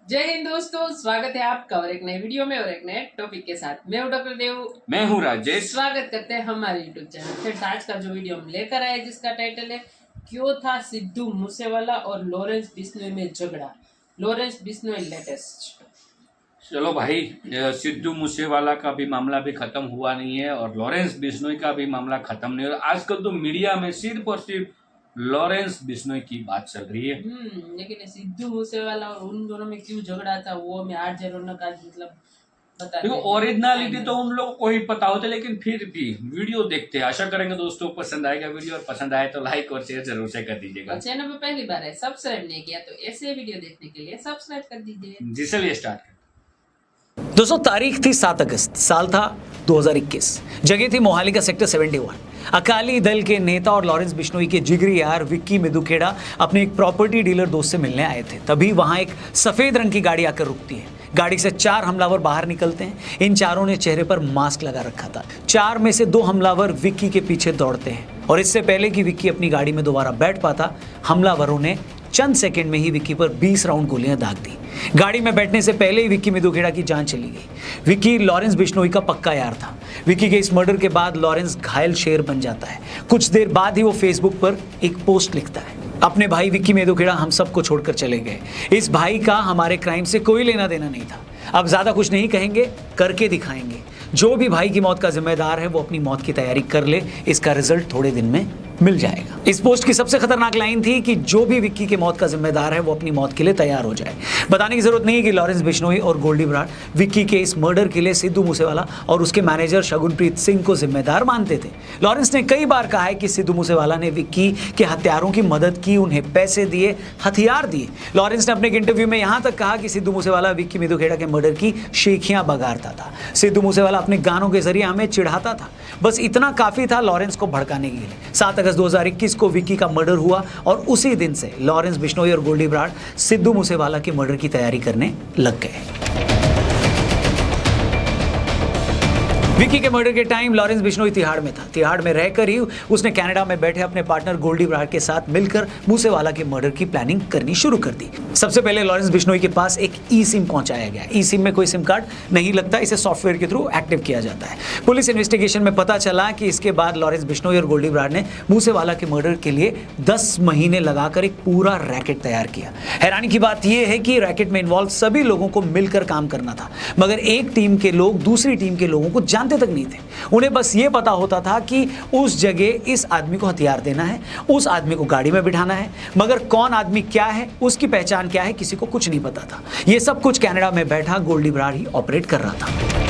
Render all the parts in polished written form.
जय हिंद दोस्तों, स्वागत है आपका और एक नए वीडियो में और एक नए टॉपिक के साथ। मैं हूं डॉक्टर देव, मैं हूं राजेश। स्वागत करते हैं हमारे यूट्यूब चैनल। फिर आज का जो वीडियो हम लेकर आए जिसका टाइटल है क्यों था सिद्धू मूसेवाला और लॉरेंस बिश्नोई में झगड़ा। Lawrence Bishnoi latest. चलो भाई, सिद्धू मूसेवाला का भी मामला भी खत्म हुआ नहीं है और लॉरेंस बिश्नोई का भी मामला खत्म नहीं हुआ। आजकल तो मीडिया में सिर्फ और सिर्फ लॉरेंस बिश्नोई की बात चल रही है। लेकिन सिद्धू मूसेवाला और उन दोनों में क्यों झगड़ा था वो मैं आज जरूर का मतलब देखो, ओरिजिनलिटी तो उन लोगों को ही पता होता है, लेकिन फिर भी वीडियो देखते हैं। आशा करेंगे दोस्तों पसंद आएगा वीडियो, और पसंद आए तो लाइक और शेयर जरूर से कर दीजिएगा। चैनल पर पहली बार है, सब्सक्राइब नहीं किया तो ऐसे वीडियो देखने के लिए सब्सक्राइब कर दीजिए। जी चलिए स्टार्ट। दोस्तों, तारीख थी 7 अगस्त, साल था 2021, जगह थी मोहाली का सेक्टर 71। अकाली दल के नेता और लॉरेंस बिश्नोई के जिगरी यार विक्की मेदुखेड़ा अपने एक प्रॉपर्टी डीलर दोस्त से मिलने आए थे। तभी वहां एक सफेद रंग की गाड़ी आकर रुकती है। गाड़ी से 4 हमलावर बाहर निकलते हैं। इन चारों ने चेहरे पर मास्क लगा रखा था। 4 में से 2 हमलावर विक्की के पीछे दौड़ते हैं और इससे पहले कि विक्की अपनी गाड़ी में दोबारा बैठ पाता, हमलावरों ने चंद सेकंड में ही विक्की पर 20 राउंड गोलियां दाग दी। गाड़ी में बैठने से पहले ही विक्की मेदुखेड़ा की जान चली गई। विक्की लॉरेंस बिश्नोई का पक्का यार था। विक्की के इस मर्डर के बाद लॉरेंस घायल शेर बन जाता है। कुछ देर बाद ही वो फेसबुक पर एक पोस्ट लिखता है, अपने भाई विक्की मेदुखेड़ा हम सबको छोड़कर चले गए। इस भाई का हमारे क्राइम से कोई लेना देना नहीं था। अब ज्यादा कुछ नहीं कहेंगे, करके दिखाएंगे। जो भी भाई की मौत का जिम्मेदार है वो अपनी मौत की तैयारी कर ले, इसका रिजल्ट थोड़े दिन में मिल जाएगा। इस पोस्ट की सबसे खतरनाक लाइन थी कि जो भी विक्की की मौत का जिम्मेदार है वो अपनी मौत के लिए तैयार हो जाए। बताने की जरूरत नहीं है कि लॉरेंस बिश्नोई और गोल्डी बराड़ विक्की के इस मर्डर के लिए सिद्धू मूसेवाला और उसके मैनेजर शगुनप्रीत सिंह को जिम्मेदार मानते थे। लॉरेंस ने कई बार कहा है कि सिद्धू मूसेवाला ने विक्की के हत्यारों की मदद की, उन्हें पैसे दिए, हथियार दिए। लॉरेंस ने अपने एक इंटरव्यू में यहां तक कहा कि सिद्धू मूसेवाला विक्की मेदुखेड़ा के मर्डर की शेखियां बगाड़ता था। सिद्धू मूसेवाला अपने गानों के जरिए हमें चिढ़ाता था। बस इतना काफी था लॉरेंस को भड़काने के लिए। 7 अगस्त 2021 को विक्की का मर्डर हुआ और उसी दिन से लॉरेंस बिश्नोई और गोल्डी बराड़ सिद्धू मूसेवाला के मर्डर की तैयारी करने लग गए। विक्की के मर्डर के टाइम लॉरेंस बिश्नोई तिहाड़ में था। तिहाड़ में रहकर ही उसने कनाडा में बैठे अपने पार्टनर गोल्डी बराड़ के साथ मिलकर मूसेवाला के मर्डर की प्लानिंग करनी शुरू कर दी। सबसे पहले लॉरेंस बिश्नोई के पास एक ई सिम पहुंचाया गया। ई सिम में कोई सिम कार्ड नहीं लगता, इसे सॉफ्टवेयर के थ्रू एक्टिव किया जाता है। पुलिस इन्वेस्टिगेशन में पता चला कि इसके बाद लॉरेंस बिश्नोई और गोल्डी बराड़ ने मूसेवाला के मर्डर के लिए 10 महीने लगाकर एक पूरा रैकेट तैयार किया। हैरानी की बात यह है कि रैकेट में इन्वॉल्व सभी लोगों को मिलकर काम करना था, मगर एक टीम के लोग दूसरी टीम के लोगों को जानते तक नहीं थे। उन्हें बस ये पता होता था कि उस जगह इस आदमी को हथियार देना है, उस आदमी को गाड़ी में बिठाना है, मगर कौन आदमी क्या है, उसकी पहचान क्या है, किसी को कुछ नहीं पता था। यह सब कुछ कनाडा में बैठा गोल्डी बराड़ ही ऑपरेट कर रहा था।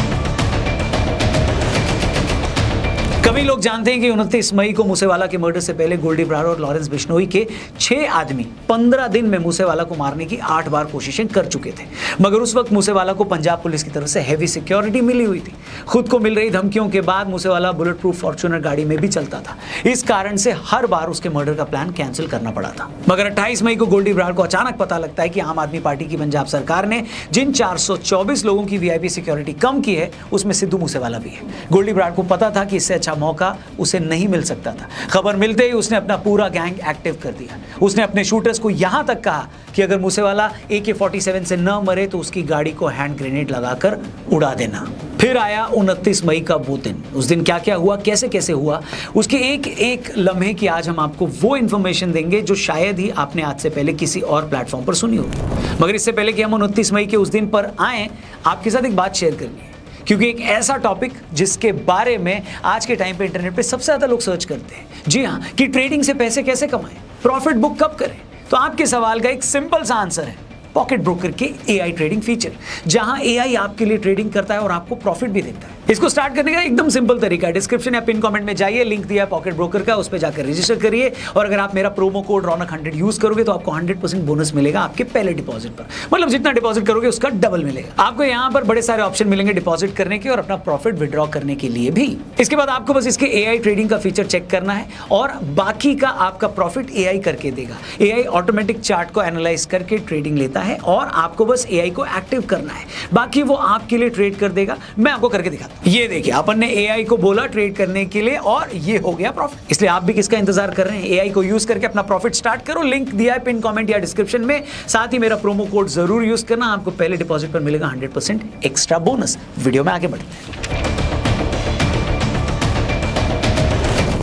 कभी लोग जानते हैं कि 29 मई को मूसेवाला के मर्डर से पहले गोल्डी बराड़ और लॉरेंस बिश्नोई के 6 आदमी 15 दिन में मूसेवाला को मारने की 8 बार कोशिशें कर चुके थे, मगर उस वक्त मूसेवाला को पंजाब पुलिस की तरफ से हेवी सिक्योरिटी मिली हुई थी। खुद को मिल रही धमकियों के बाद मूसेवाला बुलेट प्रूफ फॉर्च्यूनर गाड़ी में भी चलता था। इस कारण से हर बार उसके मर्डर का प्लान कैंसिल करना पड़ा था। मगर 28 मई को गोल्डी बराड़ को अचानक पता लगता है कि आम आदमी पार्टी की पंजाब सरकार ने जिन 424 लोगों की वीआईपी सिक्योरिटी कम की है उसमें सिद्धू मूसेवाला भी है। गोल्डी बराड़ को पता था कि इससे अच्छा मौका उसे नहीं मिल सकता था। खबर मिलते ही उसने अपना पूरा गैंग एक्टिव कर दिया। उसने अपने शूटर्स को यहां तक कहा कि अगर मूसेवाला AK-47 से न मरे तो उसकी गाड़ी को हैंड ग्रेनेड लगाकर उड़ा देना। फिर आया 29 मई का वो दिन। उस दिन क्या क्या हुआ, कैसे कैसे हुआ, उसके एक एक लम्हे की आज हम आपको वो इन्फॉर्मेशन देंगे जो शायद ही आपने आज से पहले किसी और प्लेटफॉर्म पर सुनी होगी। मगर इससे पहले कि हम 29 मई के उस दिन पर आए, आपके साथ एक बात शेयर करनी है, क्योंकि एक ऐसा टॉपिक जिसके बारे में आज के टाइम पे इंटरनेट पे सबसे ज्यादा लोग सर्च करते हैं। जी हाँ, कि ट्रेडिंग से पैसे कैसे कमाएं, प्रॉफिट बुक कब करें। तो आपके सवाल का एक सिंपल सा आंसर है पॉकेट ब्रोकर के AI ट्रेडिंग फीचर, जहां AI आपके लिए ट्रेडिंग करता है और आपको प्रॉफिट भी देता है। इसको स्टार्ट करने का एकदम सिंपल तरीका है, डिस्क्रिप्शन या पिन कमेंट में जाइए, लिंक दिया है पॉकेट ब्रोकर का, उस पर जाकर रजिस्टर करिए और अगर आप मेरा प्रोमो कोड रौनक100 यूज करोगे तो आपको 100% बोनस मिलेगा आपके पहले डिपॉजिट पर। मतलब जितना डिपॉजिट करोगे उसका डबल मिलेगा। आपको यहाँ पर बड़े सारे ऑप्शन मिलेंगे डिपॉजिट करने के और अपना प्रॉफिट विड्रॉ करने के लिए भी। इसके बाद आपको बस इसके AI ट्रेडिंग का फीचर चेक करना है और बाकी का आपका प्रॉफिट AI करके देगा। AI ऑटोमेटिक चार्ट को एनालाइज करके ट्रेडिंग लेता है और आपको बस एआई को एक्टिव करना है, बाकी वो आपके लिए ट्रेड कर देगा। मैं आपको करके दिखाता हूं। ये देखिए, अपन ने एआई को बोला ट्रेड करने के लिए और ये हो गया प्रॉफिट। इसलिए आप भी किसका इंतजार कर रहे हैं? एआई को यूज करके अपना प्रॉफिट स्टार्ट करो। लिंक दिया है पिन कमेंट या डिस्क्रिप्शन में। साथ ही मेरा प्रोमो कोड जरूर यूज करना, आपको पहले डिपॉजिट पर मिलेगा 100% एक्स्ट्रा बोनस। वीडियो में आगे बढ़ते हैं।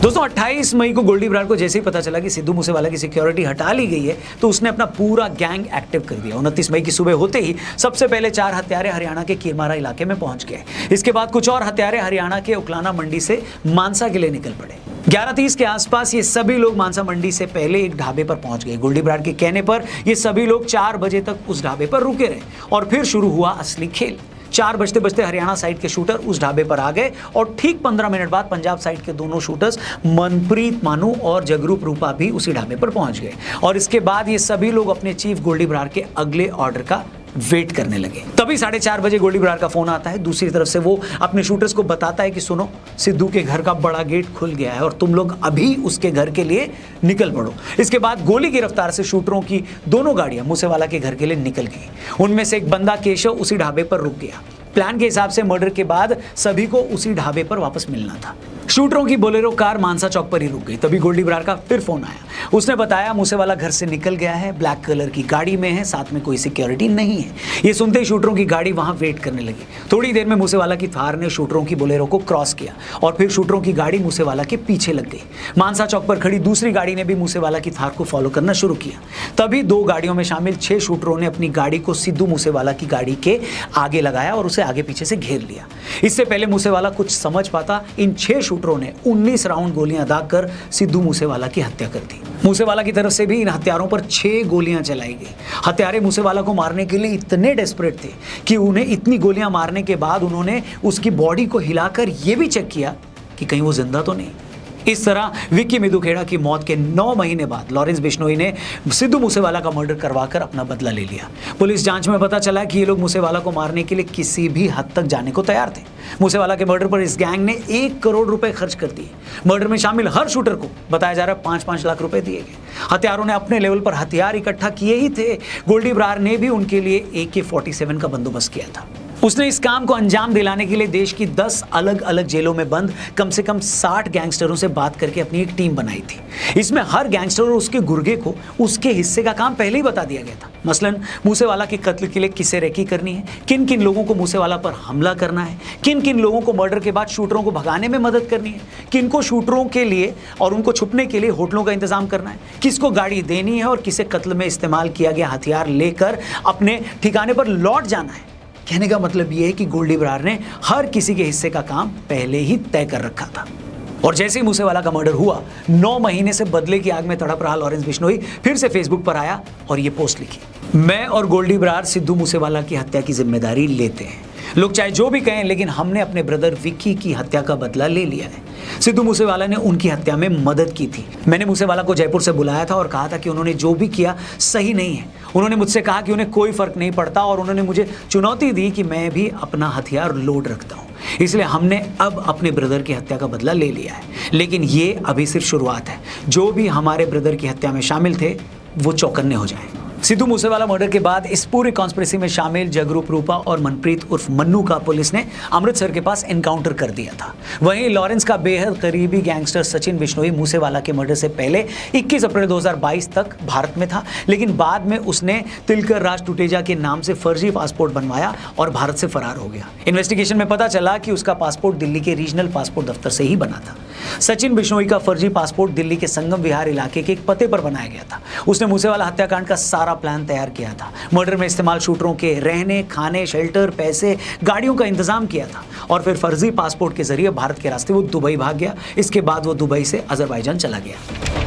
दोस्तों 28 मई को गोल्डी ब्रार को जैसे ही पता चला कि सिद्धू मूसेवाला की सिक्योरिटी हटा ली गई है तो उसने अपना पूरा गैंग एक्टिव कर दिया। 29 मई की सुबह होते ही सबसे पहले 4 हत्यारे हरियाणा के कीरमारा इलाके में पहुंच गए। इसके बाद कुछ और हत्यारे हरियाणा के उकलाना मंडी से मानसा के लिए निकल पड़े। 11:30 के आसपास ये सभी लोग मानसा मंडी से पहले एक ढाबे पर पहुंच गए। गोल्डी ब्रार के कहने पर ये सभी लोग 4 बजे तक उस ढाबे पर रुके रहे और फिर शुरू हुआ असली खेल। 4 बजते बजते हरियाणा साइड के शूटर उस ढाबे पर आ गए और ठीक 15 मिनट बाद पंजाब साइड के दोनों शूटर्स मनप्रीत मानू और जगरूप रूपा भी उसी ढाबे पर पहुंच गए और इसके बाद ये सभी लोग अपने चीफ गोल्डी ब्रार के अगले ऑर्डर का वेट करने लगे। तभी 4:30 बजे गोल्डी ब्रार का फोन आता है। दूसरी तरफ से वो अपने शूटर्स को बताता है कि सुनो, सिद्धू के घर का बड़ा गेट खुल गया है और तुम लोग अभी उसके घर के लिए निकल पड़ो। इसके बाद गोली की रफ्तार से शूटरों की दोनों गाड़ियां मूसेवाला के घर के लिए निकल गई। उनमें से एक बंदा केशव उसी ढाबे पर रुक गया। प्लान के हिसाब से मर्डर के बाद सभी को उसी ढाबे पर वापस मिलना था। शूटरों की बोलेरो कार मानसा चौक पर ही रुक गई। तभी गोल्डी ब्रार का फिर फोन आया। उसने बताया मूसेवाला घर से निकल गया है, ब्लैक कलर की गाड़ी में है, साथ में कोई सिक्योरिटी नहीं है। ये सुनते ही शूटरों की गाड़ी वहां वेट करने लगी। थोड़ी देर में मूसेवाला की थार ने शूटरों की बोलेरो को क्रॉस किया और फिर शूटरों की गाड़ी मूसेवाला के पीछे लग गई। मानसा चौक पर खड़ी दूसरी गाड़ी ने भी मूसेवाला की थार को फॉलो करना शुरू किया। तभी 2 गाड़ियों में शामिल 6 शूटरों ने अपनी गाड़ी को सिद्धू मूसेवाला की गाड़ी के आगे लगाया और उसे आगे पीछे से घेर लिया। इससे पहले मूसेवाला कुछ समझ पाता, इन 6 शूटरों ने 19 राउंड गोलियां दागकर सिद्धू मूसेवाला की हत्या कर दी। मूसेवाला की तरफ से भी इन हत्यारों पर 6 गोलियां चलाई गई। हत्यारे मूसेवाला को मारने के लिए इतने डेस्परेट थे कि उन्हें इतनी गोलियां मारने के बाद उन्होंने उसकी बॉडी को हिलाकर यह भी चेक किया कि कहीं वो जिंदा तो नहीं। इस तरह विक्की मिदुखेड़ा की मौत के 9 महीने बाद लॉरेंस बिश्नोई ने सिद्धू मूसेवाला का मर्डर करवाकर अपना बदला ले लिया। पुलिस जांच में पता चला कि ये लोग मूसेवाला को मारने के लिए किसी भी हद तक जाने को तैयार थे। मूसेवाला के मर्डर पर इस गैंग ने 1 करोड़ रुपए खर्च कर दिए। मर्डर में शामिल हर शूटर को बताया जा रहा है 5-5 लाख रुपए दिए गए। हत्यारों ने अपने लेवल पर हथियार इकट्ठा किए ही थे। गोल्डी ब्रार ने भी उनके लिए AK-47 का बंदोबस्त किया था। उसने इस काम को अंजाम दिलाने के लिए देश की 10 अलग अलग जेलों में बंद कम से कम 60 गैंगस्टरों से बात करके अपनी एक टीम बनाई थी। इसमें हर गैंगस्टर और उसके गुर्गे को उसके हिस्से का काम पहले ही बता दिया गया था। मसलन मूसेवाला के कत्ल के लिए किसे रेकी करनी है, किन किन लोगों को मूसेवाला पर हमला करना है, किन किन लोगों को मर्डर के बाद शूटरों को भगाने में मदद करनी है, किन को शूटरों के लिए और उनको छुपने के लिए होटलों का इंतजाम करना है, किसको गाड़ी देनी है और किसे कत्ल में इस्तेमाल किया गया हथियार लेकर अपने ठिकाने पर लौट जाना है। कहने का मतलब यह है कि गोल्डी ब्रार ने हर किसी के हिस्से का काम पहले ही तय कर रखा था। और जैसे ही मूसेवाला का मर्डर हुआ, 9 महीने से बदले की आग में तड़प रहा लॉरेंस बिश्नोई फिर से फेसबुक पर आया और ये पोस्ट लिखी, मैं और गोल्डी ब्रार सिद्धू मूसेवाला की हत्या की जिम्मेदारी लेते हैं। लोग चाहे जो भी कहें, लेकिन हमने अपने ब्रदर विक्की की हत्या का बदला ले लिया है। सिद्धू मूसेवाला ने उनकी हत्या में मदद की थी। मैंने मूसेवाला को जयपुर से बुलाया था और कहा था कि उन्होंने जो भी किया सही नहीं है। उन्होंने मुझसे कहा कि उन्हें कोई फर्क नहीं पड़ता और उन्होंने मुझे चुनौती दी कि मैं भी अपना हथियार लोड रखता हूँ। इसलिए हमने अब अपने ब्रदर की हत्या का बदला ले लिया है, लेकिन ये अभी सिर्फ शुरुआत है। जो भी हमारे ब्रदर की हत्या में शामिल थे वो चौकन्ने हो जाएं। सिद्धू मूसेवाला मर्डर के बाद इस पूरी कॉन्स्पिरेसी में शामिल जगरूप रूपा और मनप्रीत उर्फ मन्नू का पुलिस ने अमृतसर के पास एनकाउंटर कर दिया था। वहीं लॉरेंस का बेहद करीबी गैंगस्टर सचिन बिश्नोई मूसेवाला के मर्डर से पहले 21 अप्रैल 2022 तक भारत में था, लेकिन बाद में उसने तिलकर राज टुटेजा के नाम से फर्जी पासपोर्ट बनवाया और भारत से फरार हो गया। इन्वेस्टिगेशन में पता चला कि उसका पासपोर्ट दिल्ली के रीजनल पासपोर्ट दफ्तर से ही बना था। सचिन बिश्नोई का फर्जी पासपोर्ट दिल्ली के संगम विहार इलाके के एक पते पर बनाया गया था। उसने मूसेवाला हत्याकांड का सारा प्लान तैयार किया था। मर्डर में इस्तेमाल शूटरों के रहने, खाने, शेल्टर, पैसे, गाड़ियों का इंतजाम किया था और फिर फर्जी पासपोर्ट के जरिए भारत के रास्ते वो दुबई भाग गया। इसके बाद वो दुबई से अजरबैजान चला गया।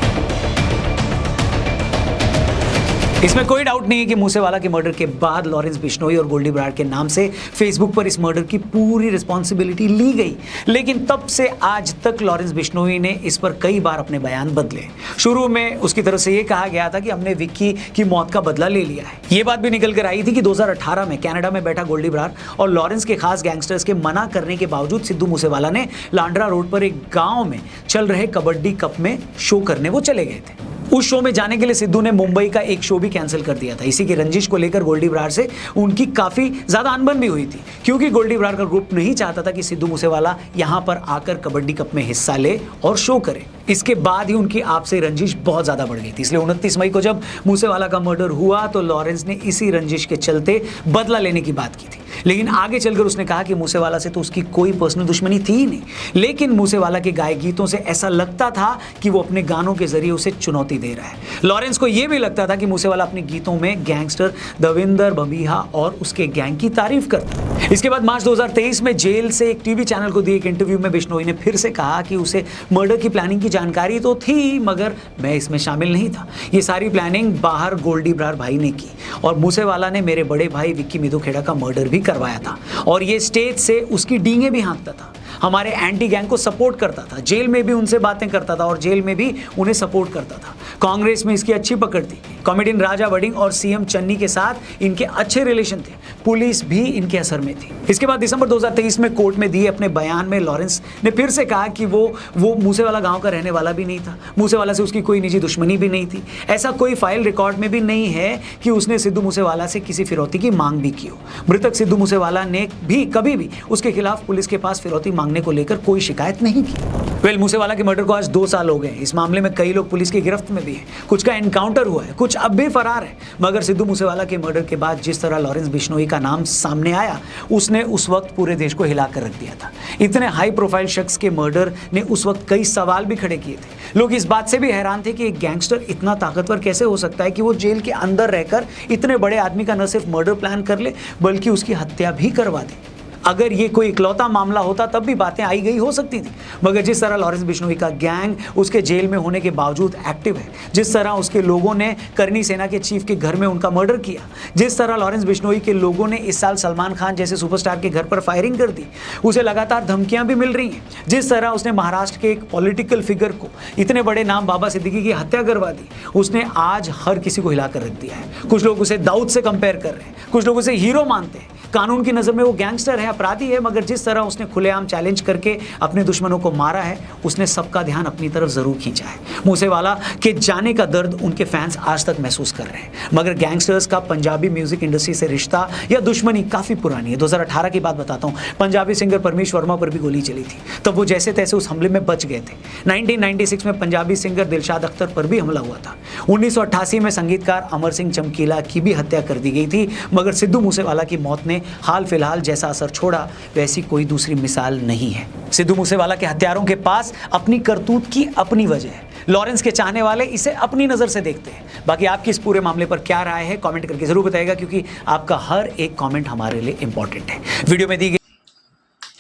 इसमें कोई डाउट नहीं है कि मूसेवाला के मर्डर के बाद लॉरेंस बिश्नोई और गोल्डी ब्रार के नाम से फेसबुक पर इस मर्डर की पूरी रिस्पॉन्सिबिलिटी ली गई, लेकिन तब से आज तक लॉरेंस बिश्नोई ने इस पर कई बार अपने बयान बदले। शुरू में उसकी तरफ से ये कहा गया था कि हमने विक्की की मौत का बदला ले लिया है। ये बात भी निकल कर आई थी कि 2018 में कनाडा में बैठा गोल्डी ब्रार और लॉरेंस के खास गैंगस्टर्स के मना करने के बावजूद सिद्धू मूसेवाला ने लांड्रा रोड पर एक गाँव में चल रहे कबड्डी कप में शो करने वो चले गए थे। उस शो में जाने के लिए सिद्धू ने मुंबई का एक शो भी कैंसिल कर दिया था। इसी की रंजिश को लेकर गोल्डी बरार से उनकी काफी ज्यादा अनबन भी हुई थी, क्योंकि गोल्डी बरार का ग्रुप नहीं चाहता था कि सिद्धू मूसेवाला यहां पर आकर कबड्डी कप में हिस्सा ले और शो करे। इसके बाद ही उनकी आपसे रंजिश बहुत ज्यादा बढ़ गई थी। इसलिए 29 मई को जब मूसेवाला का मर्डर हुआ तो लॉरेंस ने इसी रंजिश के चलते बदला लेने की बात की थी, लेकिन आगे चलकर उसने कहा कि मूसेवाला से तो उसकी कोई पर्सनल दुश्मनी थी ही नहीं, लेकिन मूसेवाला के गाए गीतों से ऐसा लगता था कि वो अपने गानों के जरिए उसे चुनौती दे रहा है। लॉरेंस को यह भी लगता था कि मूसेवाला अपने गीतों में गैंगस्टर दविंदर बबीहा और उसके गैंग की तारीफ करता है। इसके बाद मार्च 2023 में जेल से एक टीवी चैनल को दिए एक इंटरव्यू में बिश्नोई ने फिर से कहा कि उसे मर्डर की प्लानिंग की जानकारी तो थी, मगर मैं इसमें शामिल नहीं था। ये सारी प्लानिंग बाहर गोल्डी बरार भाई ने की और मूसेवाला ने मेरे बड़े भाई विक्की मिधुखेड़ा का मर्डर भी करवाया था और ये स्टेज से उसकी डींगे भी हाँकता था, हमारे एंटी गैंग को सपोर्ट करता था, जेल में भी उनसे बातें करता था और जेल में भी उन्हें सपोर्ट करता था। कांग्रेस में इसकी अच्छी पकड़ थी, कॉमेडियन राजा वडिंग और सीएम चन्नी के साथ इनके अच्छे रिलेशन थे, पुलिस भी इनके असर में थी। इसके बाद दिसंबर 2023 में कोर्ट में दिए अपने बयान में लॉरेंस ने फिर से कहा कि वो मूसेवाला गांव का रहने वाला भी नहीं था, मूसेवाला से उसकी कोई निजी दुश्मनी भी नहीं थी, ऐसा कोई फाइल रिकॉर्ड में भी नहीं है कि उसने सिद्धू मूसेवाला से किसी फिरौती की मांग भी की हो। मृतक सिद्धू मूसेवाला ने भी कभी भी उसके खिलाफ पुलिस के पास फिरौती मांगने को लेकर कोई शिकायत नहीं की। मूसेवाला के मर्डर को आज 2 साल हो गए। इस मामले में कई लोग पुलिस की गिरफ्त में भी हैं, कुछ का एनकाउंटर हुआ है, कुछ अब भी फरार है, मगर सिद्धू मूसेवाला के मर्डर के बाद जिस तरह लॉरेंस बिश्नोई का नाम सामने आया, उसने उस वक्त पूरे देश को हिला कर रख दिया था। इतने हाई प्रोफाइल शख्स के मर्डर ने उस वक्त कई सवाल भी खड़े किए थे। लोग इस बात से भी हैरान थे कि एक गैंगस्टर इतना ताकतवर कैसे हो सकता है कि वो जेल के अंदर रहकर इतने बड़े आदमी का न सिर्फ मर्डर प्लान कर ले बल्कि उसकी हत्या भी करवा दे। अगर ये कोई इकलौता मामला होता तब भी बातें आई गई हो सकती थी, मगर जिस तरह लॉरेंस बिश्नोई का गैंग उसके जेल में होने के बावजूद एक्टिव है, जिस तरह उसके लोगों ने करनी सेना के चीफ के घर में उनका मर्डर किया, जिस तरह लॉरेंस बिश्नोई के लोगों ने इस साल सलमान खान जैसे सुपरस्टार के घर पर फायरिंग कर दी, उसे लगातार धमकियां भी मिल रही हैं, जिस तरह उसने महाराष्ट्र के एक पॉलिटिकल फिगर को, इतने बड़े नाम बाबा सिद्दीकी की हत्या करवा दी, उसने आज हर किसी को हिला कर रख दिया है। कुछ लोग उसे दाऊद से कंपेयर कर रहे हैं, कुछ लोग उसे हीरो मानते हैं। कानून की नज़र में वो गैंगस्टर है, अपराधी है, मगर जिस तरह उसने खुलेआम चैलेंज करके अपने दुश्मनों को मारा है, उसने सबका ध्यान अपनी तरफ जरूर खींचा है। मूसेवाला के जाने का दर्द उनके फैंस आज तक महसूस कर रहे हैं, मगर गैंगस्टर्स का पंजाबी म्यूजिक इंडस्ट्री से रिश्ता या दुश्मनी काफ़ी पुरानी है। 2018 की बात बताता हूँ, पंजाबी सिंगर परमीश वर्मा पर भी गोली चली थी, तब वो जैसे तैसे उस हमले में बच गए थे। 1996 में पंजाबी सिंगर दिलशाद अख्तर पर भी हमला हुआ था। 1988 में संगीतकार अमर सिंह चमकीला की भी हत्या कर दी गई थी, मगर सिद्धू मूसेवाला की मौत ने हाल फिलहाल जैसा असर छोड़ा वैसी कोई दूसरी मिसाल नहीं है। सिद्धू मूसेवाला के हत्यारों के पास अपनी करतूत की अपनी वजह है। लॉरेंस के चाहने वाले इसे अपनी नजर से देखते हैं। बाकी आपकी इस पूरे मामले पर क्या राय है कमेंट करके जरूर बताइएगा, क्योंकि आपका हर एक कमेंट हमारे लिए इंपॉर्टेंट है। वीडियो में दी गई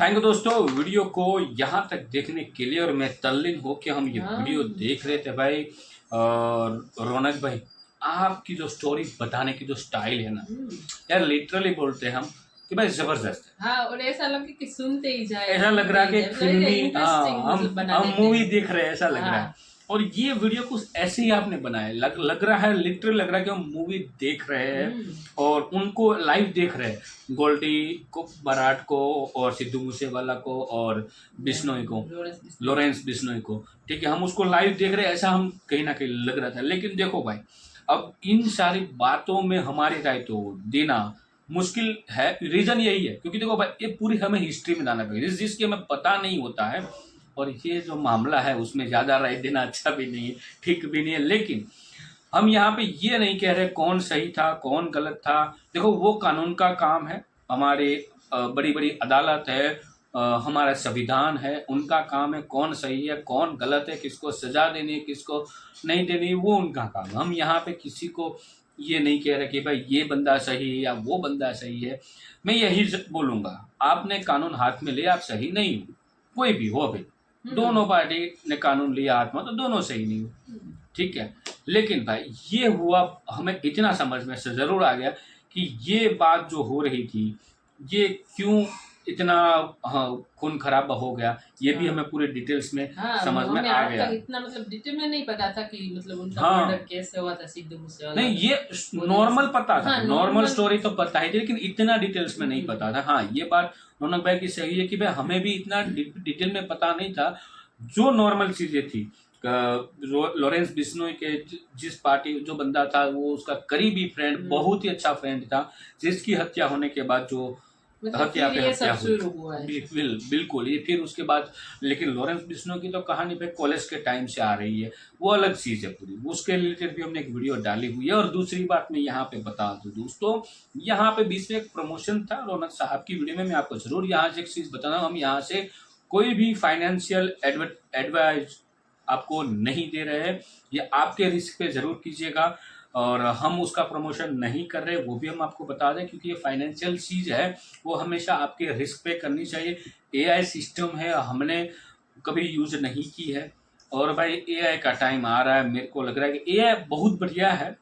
थैंक यू दोस्तों, वीडियो को यहाँ तक देखने के लिए। और मैं तल्लीन हो के हम ये वीडियो देख रहे थे भाई। और रौनक भाई, आपकी जो स्टोरी बताने की जो स्टाइल है ना यार, लिटरली बोलते हैं हम कि भाई जबरदस्त है। हाँ, और ऐसा लगे कि सुनते ही जाए, ऐसा लग रहा है कि फिल्मी, हम मूवी देख रहे हैं ऐसा लग रहा है। और ये वीडियो कुछ ऐसे ही आपने बनाया, लग रहा है, लिटरली लग रहा है कि हम मूवी देख रहे हैं और उनको लाइव देख रहे हैं। गोल्डी को, बराट को और सिद्धू मूसेवाला को और बिश्नोई को, लॉरेंस बिश्नोई को, ठीक है, हम उसको लाइव देख रहे हैं, ऐसा हम कहीं ना कहीं लग रहा था। लेकिन देखो भाई, अब इन सारी बातों में हमारी राय तो देना मुश्किल है। रीजन यही है क्योंकि देखो भाई, ये पूरी हमें हिस्ट्री में जाना पड़ेगा, जिसकी हमें पता नहीं होता है। और ये जो मामला है उसमें ज़्यादा राय देना अच्छा भी नहीं है, ठीक भी नहीं है। लेकिन हम यहाँ पे ये नहीं कह रहे कौन सही था कौन गलत था। देखो, वो कानून का काम है, हमारे बड़ी बड़ी अदालत है, हमारा संविधान है, उनका काम है कौन सही है कौन गलत है, किसको सजा देनी है किसको नहीं देनी, वो उनका काम है। हम यहाँ पे किसी को ये नहीं कह रहे कि भाई ये बंदा सही है या वो बंदा सही है। मैं यही बोलूँगा, आपने कानून हाथ में लिया, आप सही नहीं हो, कोई भी हो भाई, दोनों पार्टी ने कानून लिया हाथ में तो दोनों सही नहीं हो, ठीक है। लेकिन भाई ये हुआ, हमें इतना समझ में से ज़रूर आ गया कि ये बात जो हो रही थी ये क्यों इतना खून खराबा हो गया, ये भी हमें पूरे डिटेल्स में समझ में आ गया। इतना मतलब डिटेल में नहीं पता था कि मतलब उनका मर्डर कैसे हुआ था सिद्धू मूसेवाला। नहीं, ये नॉर्मल पता था, नॉर्मल स्टोरी तो पता ही थी, लेकिन इतना डिटेल्स में नहीं पता था। हाँ, ये बात रौनक भाई की सही है कि भाई हमें भी इतना डिटेल में पता नहीं था। जो नॉर्मल चीजें थी लॉरेंस बिश्नोई के जिस पार्टी जो बंदा था वो उसका करीबी फ्रेंड, बहुत ही अच्छा फ्रेंड था, जिसकी हत्या होने के बाद जो मतलब हत्या फिर पे ये हत्या सब हुई। शुरू हुआ है। बिल्कुल ये फिर उसके बाद, लेकिन लॉरेंस बिश्नोई की तो कहानी पे कॉलेज के टाइम से आ रही है, वो अलग चीज है पूरी, उसके रिलेटेड भी हमने एक वीडियो डाली हुई है। और दूसरी बात मैं यहाँ पे बता दूं दोस्तों, यहाँ पे बीच में एक प्रमोशन था रौनक साहब की वीडियो में, मैं आपको जरूर यहाँ से एक चीज बताना, हम यहाँ से कोई भी फाइनेंशियल एडवाइस आपको नहीं दे रहे हैं, ये आपके रिस्क पे जरूर कीजिएगा, और हम उसका प्रमोशन नहीं कर रहे, वो भी हम आपको बता दें, क्योंकि ये फाइनेंशियल चीज है, वो हमेशा आपके रिस्क पे करनी चाहिए। एआई सिस्टम है, हमने कभी यूज नहीं की है, और भाई एआई का टाइम आ रहा है, मेरे को लग रहा है कि एआई बहुत बढ़िया है,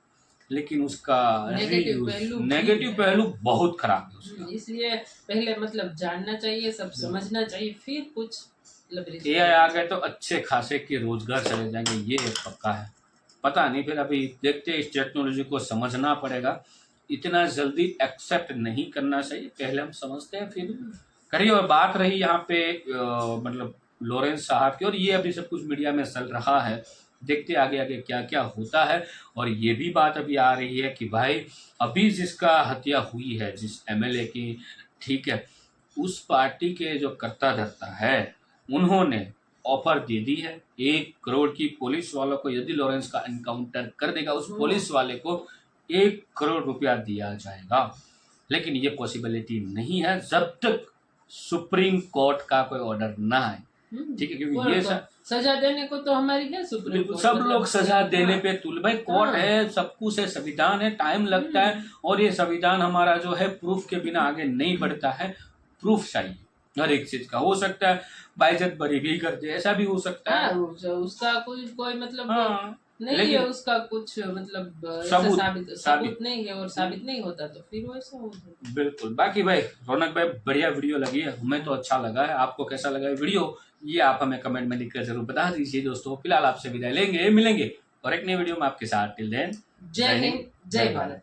लेकिन उसका नेगेटिव पहलू बहुत खराब है उसका। इसलिए पहले मतलब जानना चाहिए, सब समझना चाहिए, फिर कुछ मतलब एआई आ गए तो अच्छे खासे के रोजगार चले जाएंगे, ये पक्का है। पता नहीं, फिर अभी देखते हैं, इस टेक्नोलॉजी को समझना पड़ेगा, इतना जल्दी एक्सेप्ट नहीं करना चाहिए, पहले हम समझते हैं फिर करिए। और बात रही यहाँ पे मतलब लॉरेंस साहब की, और ये अभी सब कुछ मीडिया में चल रहा है, देखते आगे आगे क्या क्या होता है। और ये भी बात अभी आ रही है कि भाई अभी जिसका हत्या हुई है, जिस एमएलए की, ठीक है, उस पार्टी के जो कर्ता धर्ता है, उन्होंने ऑफर दे दी है 1 करोड़ की, पुलिस वालों को यदि लॉरेंस का एनकाउंटर कर देगा, उस पुलिस वाले को 1 करोड़ रुपया दिया जाएगा। लेकिन ये पॉसिबिलिटी नहीं है जब तक सुप्रीम कोर्ट का कोई ऑर्डर ना आए, ठीक है, क्योंकि ये सजा देने को तो हमारी है सुप्रीम कोर्ट, सब लोग सजा देने पे तुल, भाई कोर्ट है, सब कुछ है, संविधान है, टाइम लगता है, और ये संविधान हमारा जो है प्रूफ के बिना आगे नहीं बढ़ता है, प्रूफ चाहिए हर एक चीज का। हो सकता है बाइज्जत बरी भी कर दे, ऐसा भी हो सकता है, उसका कोई मतलब नहीं है, उसका कुछ मतलब सबूत नहीं है, और साबित नहीं होता तो फिर वैसा होता। बिल्कुल। बाकी भाई रौनक भाई बढ़िया वीडियो लगी है, हमें तो अच्छा लगा है, आपको कैसा लगा है वीडियो, ये आप हमें कमेंट में लिखकर जरूर बता दीजिए दोस्तों। फिलहाल आपसे विदाई लेंगे, मिलेंगे और एक नई वीडियो में आपके साथ। टिल देन, जय हिंद, जय भारत।